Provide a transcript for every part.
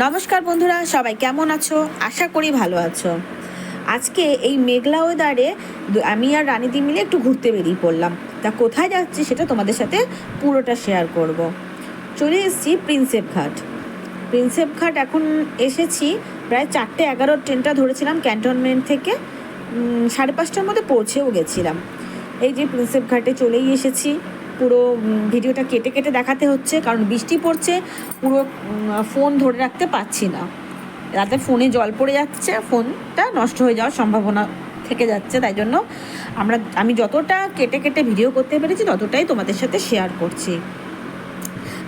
নমস্কার বন্ধুরা, সবাই কেমন আছো? আশা করি ভালো আছো। আজকে এই মেঘলা ওয়েদারে আমি আর রানীদি মিলে একটু ঘুরতে বেরিয়ে পড়লাম। তা কোথায় যাচ্ছি সেটা তোমাদের সাথে পুরোটা শেয়ার করব। চলে এসেছি প্রিন্সেপ ঘাট। প্রিন্সেপ ঘাট এখন এসেছি প্রায় 4:11 ট্রেনটা ধরেছিলাম ক্যান্টনমেন্ট থেকে, 5:30টার মধ্যে পৌঁছেও গেছিলাম। এই যে প্রিন্সেপ ঘাটে চলেই এসেছি। পুরো ভিডিওটা কেটে কেটে দেখাতে হচ্ছে কারণ বৃষ্টি পড়ছে, পুরো ফোন ধরে রাখতে পারছি না। রাতে ফোনে জল পড়ে যাচ্ছে, ফোনটা নষ্ট হয়ে যাওয়ার সম্ভাবনা থেকে যাচ্ছে। তাই জন্য আমি যতটা কেটে কেটে ভিডিও করতে পেরেছি ততটাই তোমাদের সাথে শেয়ার করছি।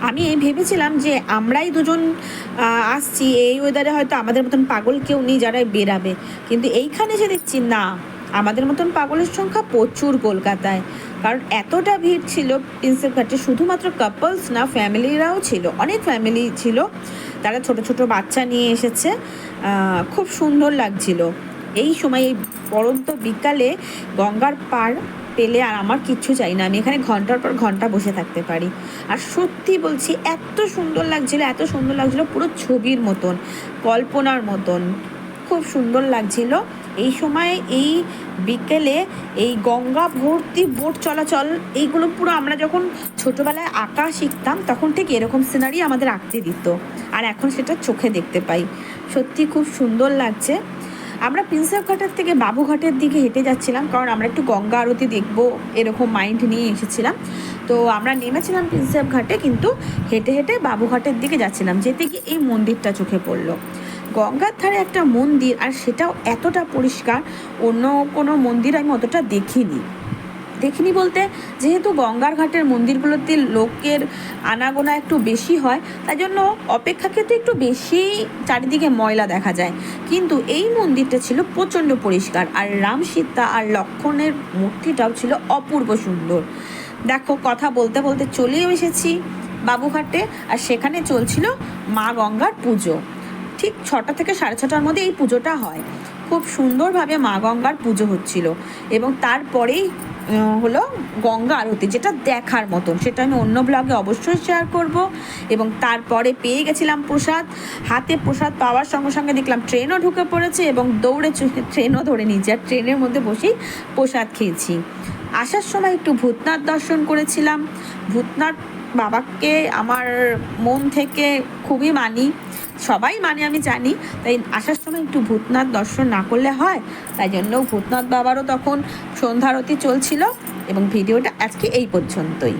আমি ভেবেছিলাম যে আমরাই দুজন আসছি, এই ওয়েদারে হয়তো আমাদের মতন পাগল কেউ নেই যারা বেরাবে, কিন্তু এইখানে এসে দেখছি না, আমাদের মতন পাগলের সংখ্যা প্রচুর কলকাতায়। কারণ এতটা ভিড় ছিল প্রিন্সেপ ঘাটে, শুধুমাত্র কাপলস না, ফ্যামিলিরাও ছিল, অনেক ফ্যামিলি ছিল, তারা ছোট ছোট বাচ্চা নিয়ে এসেছে। খুব সুন্দর লাগছিল এই সময়, এই পরন্ত বিকালে গঙ্গার পার পেলে আর আমার কিচ্ছু চাই না। আমি এখানে ঘন্টার পর ঘন্টা বসে থাকতে পারি। আর সত্যি বলছি, এত সুন্দর লাগছিল, এত সুন্দর লাগছিল, পুরো ছবির মতন, কল্পনার মতন, খুব সুন্দর লাগছিল। এই সময় এই বিকেলে এই গঙ্গা ভর্তি বোট চলাচল, এইগুলো পুরো আমরা যখন ছোটোবেলায় আঁকা শিখতাম তখন ঠিক এরকম সিনারি আমাদের আঁকতে দিত, আর এখন সেটা চোখে দেখতে পাই। সত্যি খুব সুন্দর লাগছে। আমরা প্রিন্সেপ ঘাটের থেকে বাবুঘাটের দিকে হেঁটে যাচ্ছিলাম, কারণ আমরা একটু গঙ্গা আরতি দেখবো এরকম মাইন্ড নিয়ে এসেছিলাম। তো আমরা নেমেছিলাম প্রিন্সেপ ঘাটে, কিন্তু হেঁটে হেঁটে বাবুঘাটের দিকে যাচ্ছিলাম। যেতে গিয়ে এই মন্দিরটা চোখে পড়লো, গঙ্গার ধারে একটা মন্দির, আর সেটাও এতটা পরিষ্কার। অন্য কোনো মন্দির আমি অতটা দেখিনি বলতে, যেহেতু গঙ্গার ঘাটের মন্দিরগুলোতে লোকের আনাগোনা একটু বেশি হয়, তাই জন্য অপেক্ষাকৃত একটু বেশি চারিদিকে ময়লা দেখা যায়। কিন্তু এই মন্দিরটা ছিল প্রচণ্ড পরিষ্কার, আর রাম সীতা আর লক্ষ্মণের মূর্তিটাও ছিল অপূর্ব সুন্দর। দেখো, কথা বলতে বলতে চলেও এসেছি বাবুঘাটে, আর সেখানে চলছিল মা গঙ্গার পুজো। ঠিক 6টা থেকে 6:30টার মধ্যে এই পুজোটা হয়। খুব সুন্দরভাবে মা গঙ্গার পুজো হচ্ছিল, এবং তারপরেই হলো গঙ্গা আরতি, যেটা দেখার মতন। সেটা আমি অন্য ব্লগে অবশ্যই শেয়ার করব। এবং তারপরে পেয়ে গেছিলাম প্রসাদ। হাতে প্রসাদ পাওয়ার সঙ্গে সঙ্গে দেখলাম ট্রেনও ঢুকে পড়েছে, এবং দৌড়ে ট্রেনও ধরে নিয়েছি, আর ট্রেনের মধ্যে বসেই প্রসাদ খেয়েছি। আসার সময় একটু ভূতনাথ দর্শন করেছিলাম। ভূতনাথ বাবাকে আমার মন থেকে খুবই মানি, সবাই মানে আমি জানি, তাই আসার সময় একটু ভূতনাথ দর্শন না করলে হয়। তাই জন্য ভূতনাথ বাবারও তখন সন্ধ্যারতি চলছিল। এবং ভিডিওটা আজকে এই পর্যন্তই।